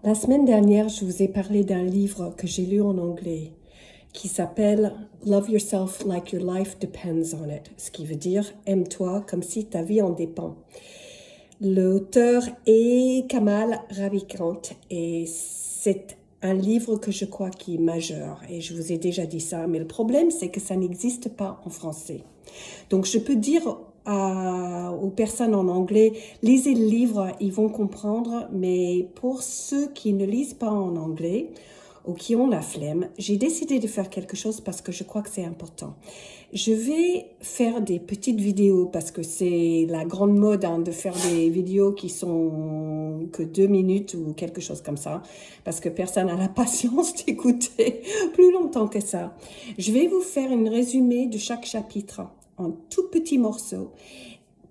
La semaine dernière, je vous ai parlé d'un livre que j'ai lu en anglais qui s'appelle « Love yourself like your life depends on it », ce qui veut dire « Aime-toi comme si ta vie en dépend ». L'auteur est Kamal Ravikant et c'est un livre que je crois qui est majeur et je vous ai déjà dit ça, mais le problème c'est que ça n'existe pas en français. Donc je peux dire aux personnes en anglais, lisez le livre, ils vont comprendre, mais pour ceux qui ne lisent pas en anglais ou qui ont la flemme, j'ai décidé de faire quelque chose parce que je crois que c'est important. Je vais faire des petites vidéos parce que c'est la grande mode de faire des vidéos qui sont que 2 minutes ou quelque chose comme ça, parce que personne n'a la patience d'écouter plus longtemps que ça. Je vais vous faire un résumé de chaque chapitre en tout petits morceaux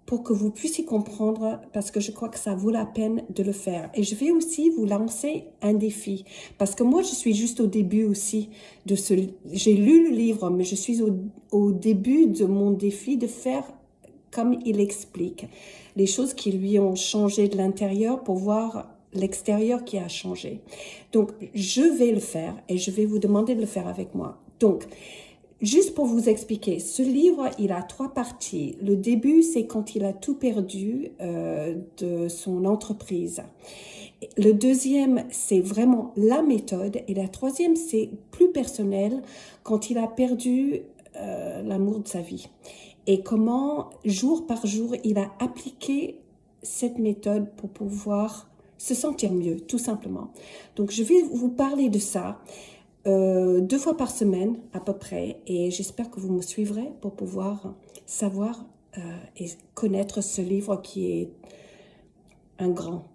pour que vous puissiez comprendre, parce que je crois que ça vaut la peine de le faire. Et je vais aussi vous lancer un défi, parce que moi, je suis juste au début aussi de ce... J'ai lu le livre, mais je suis au début de mon défi de faire comme il explique, les choses qui lui ont changé de l'intérieur pour voir l'extérieur qui a changé. Donc, je vais le faire et je vais vous demander de le faire avec moi. Donc, juste pour vous expliquer, ce livre, il a 3 parties. Le début, c'est quand il a tout perdu de son entreprise. Le deuxième, c'est vraiment la méthode. Et la troisième, c'est plus personnel, quand il a perdu l'amour de sa vie. Et comment, jour par jour, il a appliqué cette méthode pour pouvoir se sentir mieux, tout simplement. Donc, je vais vous parler de ça 2 fois par semaine à peu près, et j'espère que vous me suivrez pour pouvoir savoir et connaître ce livre qui est un grand